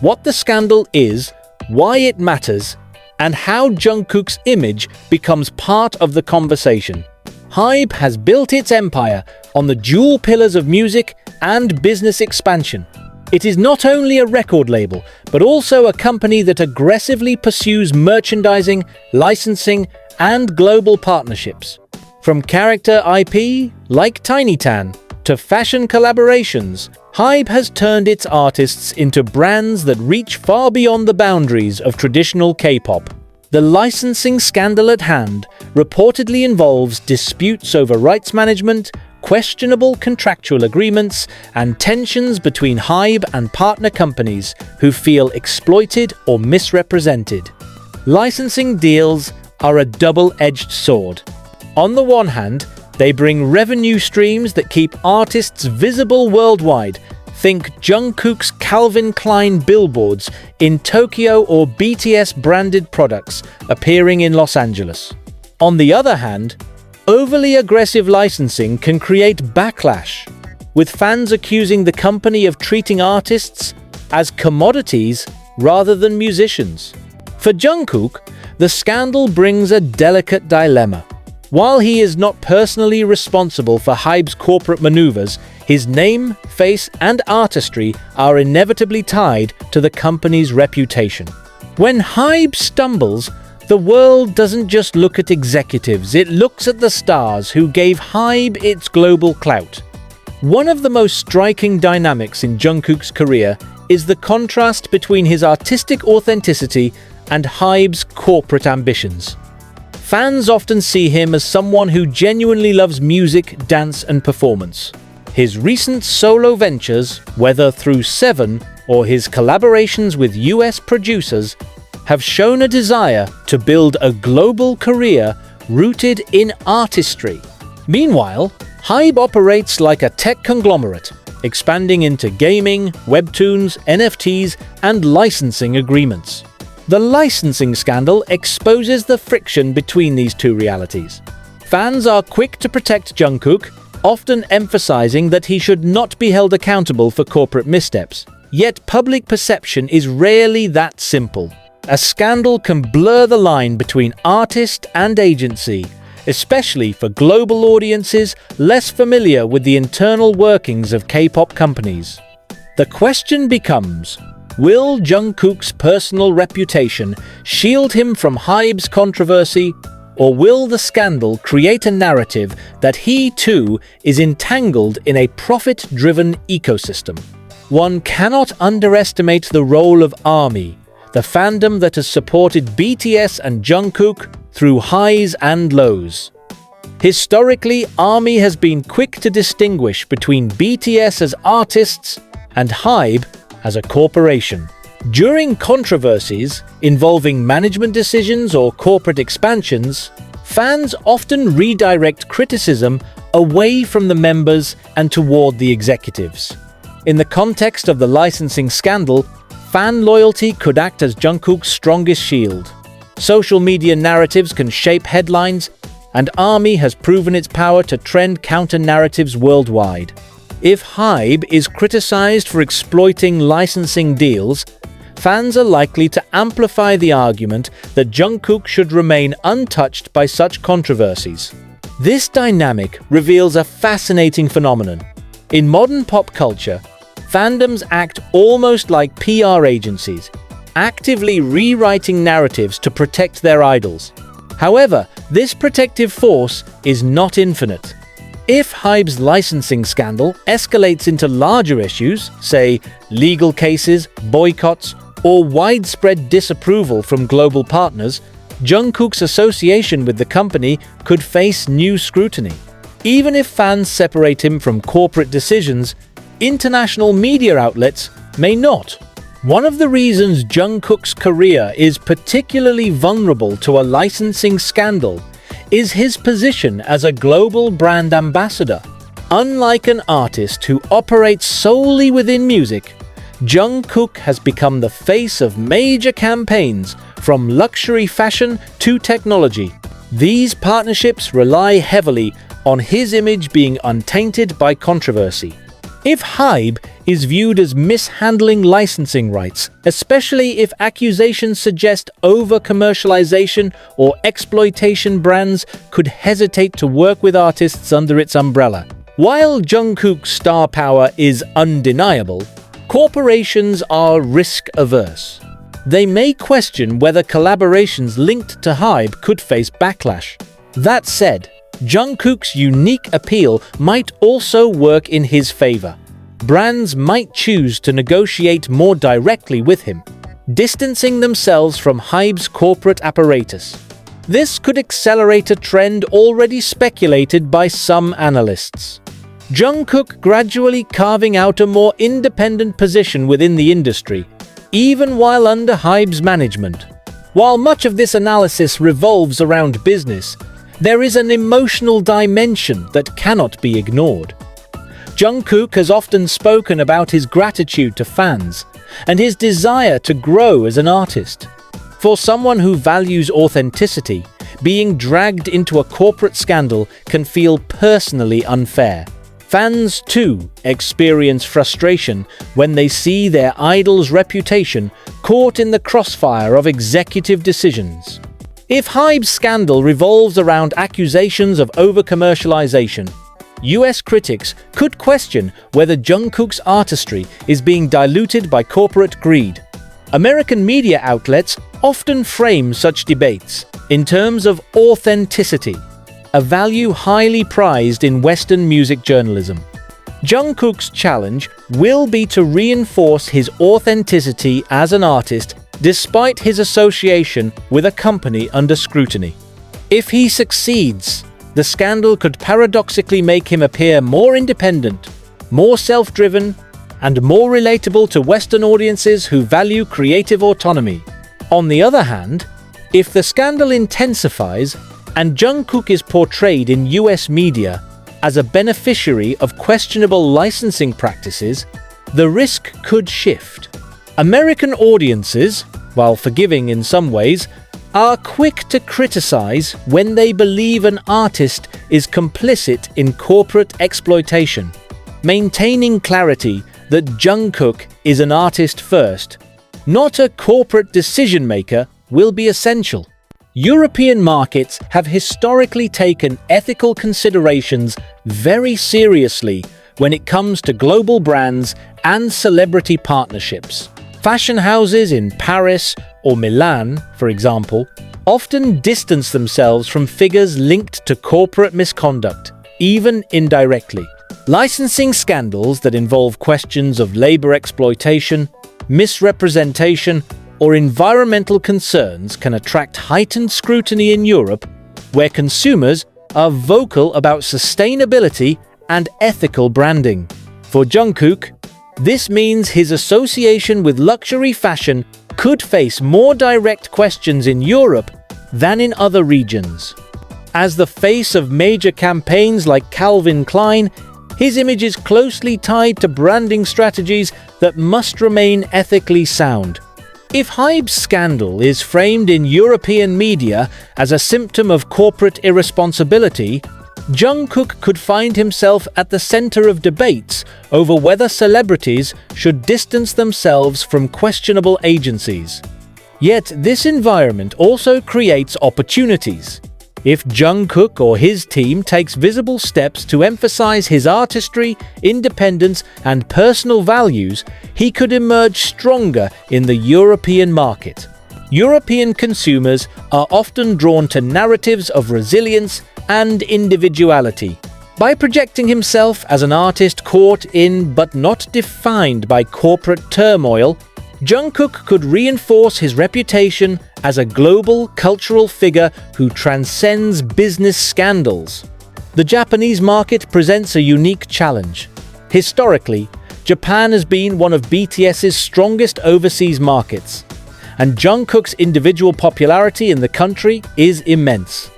what the scandal is, why it matters, and how Jungkook's image becomes part of the conversation. Hybe has built its empire on the dual pillars of music and business expansion. It is not only a record label, but also a company that aggressively pursues merchandising, licensing, and global partnerships. From character IP, like Tiny Tan, to fashion collaborations, Hybe has turned its artists into brands that reach far beyond the boundaries of traditional K-pop. The licensing scandal at hand reportedly involves disputes over rights management, questionable contractual agreements, and tensions between Hybe and partner companies who feel exploited or misrepresented. Licensing deals are a double-edged sword. On the one hand, they bring revenue streams that keep artists visible worldwide. Think Jungkook's Calvin Klein billboards in Tokyo or BTS-branded products appearing in Los Angeles. On the other hand, overly aggressive licensing can create backlash, with fans accusing the company of treating artists as commodities rather than musicians. For Jungkook, the scandal brings a delicate dilemma. While he is not personally responsible for Hybe's corporate maneuvers, his name, face, and artistry are inevitably tied to the company's reputation. When Hybe stumbles, the world doesn't just look at executives, it looks at the stars who gave Hybe its global clout. One of the most striking dynamics in Jungkook's career is the contrast between his artistic authenticity and Hybe's corporate ambitions. Fans often see him as someone who genuinely loves music, dance, and performance. His recent solo ventures, whether through Seven or his collaborations with US producers, have shown a desire to build a global career rooted in artistry. Meanwhile, Hybe operates like a tech conglomerate, expanding into gaming, webtoons, NFTs, and licensing agreements. The licensing scandal exposes the friction between these two realities. Fans are quick to protect Jungkook, often emphasizing that he should not be held accountable for corporate missteps. Yet public perception is rarely that simple. A scandal can blur the line between artist and agency, especially for global audiences less familiar with the internal workings of K-pop companies. The question becomes, will Jungkook's personal reputation shield him from Hybe's controversy, or will the scandal create a narrative that he too is entangled in a profit-driven ecosystem? One cannot underestimate the role of ARMY, the fandom that has supported BTS and Jungkook through highs and lows. Historically, ARMY has been quick to distinguish between BTS as artists and Hybe as a corporation. During controversies involving management decisions or corporate expansions, fans often redirect criticism away from the members and toward the executives. In the context of the licensing scandal, fan loyalty could act as Jungkook's strongest shield. Social media narratives can shape headlines, and ARMY has proven its power to trend counter-narratives worldwide. If Hybe is criticized for exploiting licensing deals, fans are likely to amplify the argument that Jungkook should remain untouched by such controversies. This dynamic reveals a fascinating phenomenon. In modern pop culture, fandoms act almost like PR agencies, actively rewriting narratives to protect their idols. However, this protective force is not infinite. If Hybe's licensing scandal escalates into larger issues, say legal cases, boycotts, or widespread disapproval from global partners, Jungkook's association with the company could face new scrutiny. Even if fans separate him from corporate decisions, international media outlets may not. One of the reasons Jungkook's career is particularly vulnerable to a licensing scandal is his position as a global brand ambassador. Unlike an artist who operates solely within music, Jungkook has become the face of major campaigns, from luxury fashion to technology. These partnerships rely heavily on his image being untainted by controversy. If Hybe is viewed as mishandling licensing rights, especially if accusations suggest over-commercialization or exploitation, brands could hesitate to work with artists under its umbrella. While Jungkook's star power is undeniable, corporations are risk-averse. They may question whether collaborations linked to Hybe could face backlash. That said, Jungkook's unique appeal might also work in his favor. Brands might choose to negotiate more directly with him, distancing themselves from Hybe's corporate apparatus. This could accelerate a trend already speculated by some analysts. Jungkook gradually carving out a more independent position within the industry, even while under Hybe's management. While much of this analysis revolves around business, there is an emotional dimension that cannot be ignored. Jungkook has often spoken about his gratitude to fans and his desire to grow as an artist. For someone who values authenticity, being dragged into a corporate scandal can feel personally unfair. Fans, too, experience frustration when they see their idol's reputation caught in the crossfire of executive decisions. If Hybe's scandal revolves around accusations of over-commercialization, US critics could question whether Jungkook's artistry is being diluted by corporate greed. American media outlets often frame such debates in terms of authenticity, a value highly prized in Western music journalism. Jungkook's challenge will be to reinforce his authenticity as an artist despite his association with a company under scrutiny. If he succeeds, the scandal could paradoxically make him appear more independent, more self-driven, and more relatable to Western audiences who value creative autonomy. On the other hand, if the scandal intensifies and Jungkook is portrayed in US media as a beneficiary of questionable licensing practices, the risk could shift. American audiences, while forgiving in some ways, are quick to criticize when they believe an artist is complicit in corporate exploitation. Maintaining clarity that Jungkook is an artist first, not a corporate decision-maker, will be essential. European markets have historically taken ethical considerations very seriously when it comes to global brands and celebrity partnerships. Fashion houses in Paris or Milan, for example, often distance themselves from figures linked to corporate misconduct, even indirectly. Licensing scandals that involve questions of labor exploitation, misrepresentation, or environmental concerns can attract heightened scrutiny in Europe, where consumers are vocal about sustainability and ethical branding. For Jungkook, this means his association with luxury fashion could face more direct questions in Europe than in other regions. As the face of major campaigns like Calvin Klein, his image is closely tied to branding strategies that must remain ethically sound. If Hybe's scandal is framed in European media as a symptom of corporate irresponsibility, Jungkook could find himself at the center of debates over whether celebrities should distance themselves from questionable agencies. Yet this environment also creates opportunities. If Jungkook or his team takes visible steps to emphasize his artistry, independence, and personal values, he could emerge stronger in the European market. European consumers are often drawn to narratives of resilience and individuality. By projecting himself as an artist caught in but not defined by corporate turmoil, Jungkook could reinforce his reputation as a global cultural figure who transcends business scandals. The Japanese market presents a unique challenge. Historically, Japan has been one of BTS's strongest overseas markets, and Jungkook's individual popularity in the country is immense.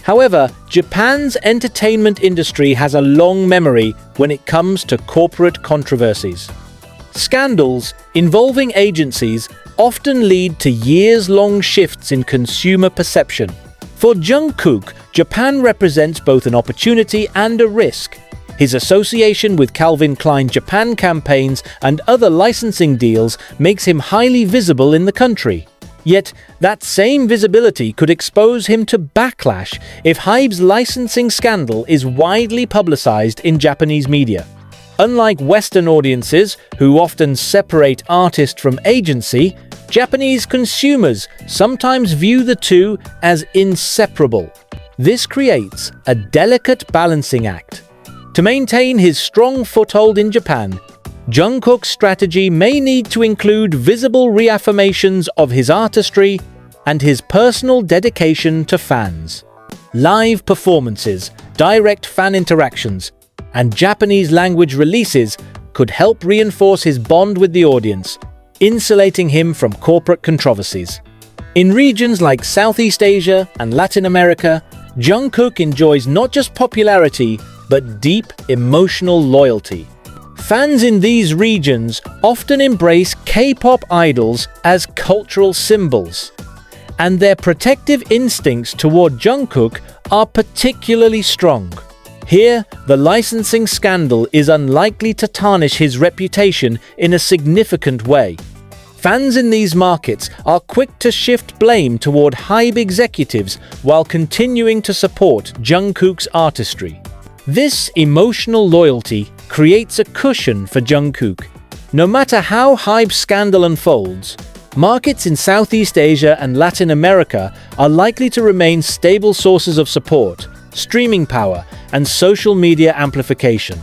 However, Japan's entertainment industry has a long memory when it comes to corporate controversies. Scandals involving agencies often lead to years-long shifts in consumer perception. For Jungkook, Japan represents both an opportunity and a risk. His association with Calvin Klein Japan campaigns and other licensing deals makes him highly visible in the country. Yet, that same visibility could expose him to backlash if Hybe's licensing scandal is widely publicized in Japanese media. Unlike Western audiences, who often separate artist from agency, Japanese consumers sometimes view the two as inseparable. This creates a delicate balancing act. To maintain his strong foothold in Japan, Jungkook's strategy may need to include visible reaffirmations of his artistry and his personal dedication to fans. Live performances, direct fan interactions, and Japanese language releases could help reinforce his bond with the audience, insulating him from corporate controversies. In regions like Southeast Asia and Latin America, Jungkook enjoys not just popularity, but deep emotional loyalty. Fans in these regions often embrace K-pop idols as cultural symbols, and their protective instincts toward Jungkook are particularly strong. Here, the licensing scandal is unlikely to tarnish his reputation in a significant way. Fans in these markets are quick to shift blame toward Hybe executives while continuing to support Jungkook's artistry. This emotional loyalty creates a cushion for Jungkook. No matter how Hybe's scandal unfolds, markets in Southeast Asia and Latin America are likely to remain stable sources of support, streaming power, and social media amplification.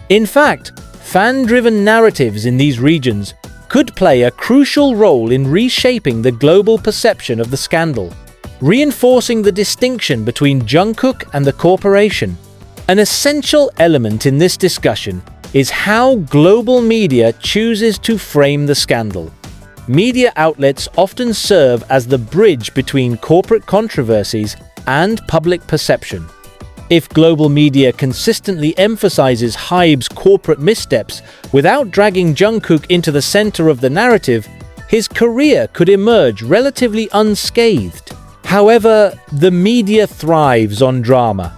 In fact, fan-driven narratives in these regions could play a crucial role in reshaping the global perception of the scandal, reinforcing the distinction between Jungkook and the corporation. An essential element in this discussion is how global media chooses to frame the scandal. Media outlets often serve as the bridge between corporate controversies and public perception. If global media consistently emphasizes Hybe's corporate missteps without dragging Jungkook into the center of the narrative, his career could emerge relatively unscathed. However, the media thrives on drama,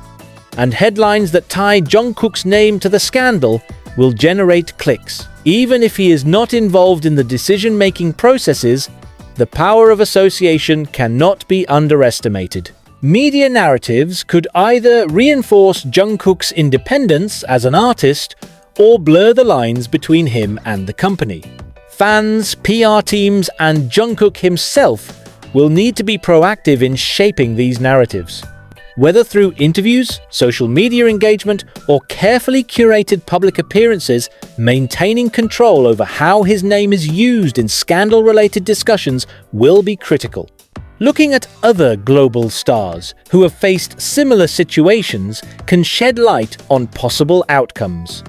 and headlines that tie Jungkook's name to the scandal will generate clicks. Even if he is not involved in the decision-making processes, the power of association cannot be underestimated. Media narratives could either reinforce Jungkook's independence as an artist or blur the lines between him and the company. Fans, PR teams, and Jungkook himself will need to be proactive in shaping these narratives. Whether through interviews, social media engagement, or carefully curated public appearances, maintaining control over how his name is used in scandal-related discussions will be critical. Looking at other global stars who have faced similar situations can shed light on possible outcomes.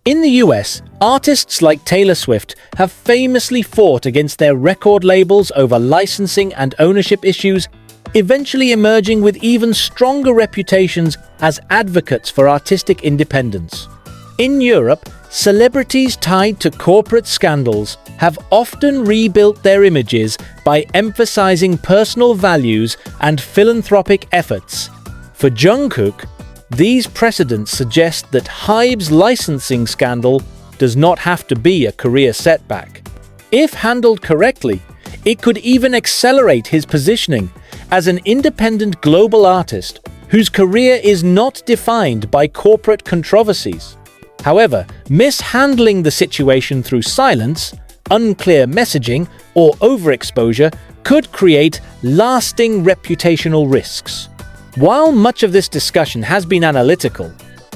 In the US, artists like Taylor Swift have famously fought against their record labels over licensing and ownership issues, eventually emerging with even stronger reputations as advocates for artistic independence. In Europe, celebrities tied to corporate scandals have often rebuilt their images by emphasizing personal values and philanthropic efforts. For Jungkook, these precedents suggest that Hybe's licensing scandal does not have to be a career setback. If handled correctly, it could even accelerate his positioning as an independent global artist whose career is not defined by corporate controversies. However, mishandling the situation through silence, unclear messaging, or overexposure could create lasting reputational risks. While much of this discussion has been analytical,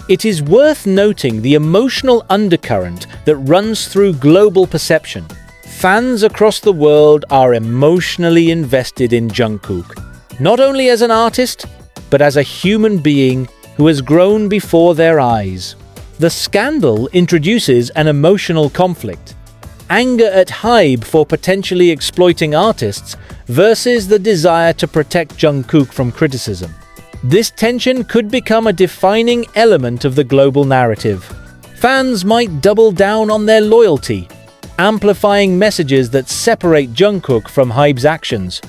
it is worth noting the emotional undercurrent that runs through global perception. Fans across the world are emotionally invested in Jungkook, not only as an artist, but as a human being who has grown before their eyes. The scandal introduces an emotional conflict: anger at Hybe for potentially exploiting artists versus the desire to protect Jungkook from criticism. This tension could become a defining element of the global narrative. Fans might double down on their loyalty, amplifying messages that separate Jungkook from Hybe's actions.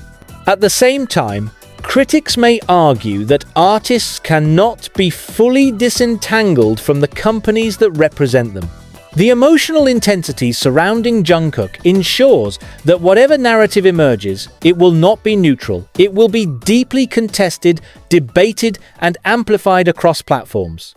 At the same time, critics may argue that artists cannot be fully disentangled from the companies that represent them. The emotional intensity surrounding Jungkook ensures that whatever narrative emerges, it will not be neutral. It will be deeply contested, debated, and amplified across platforms.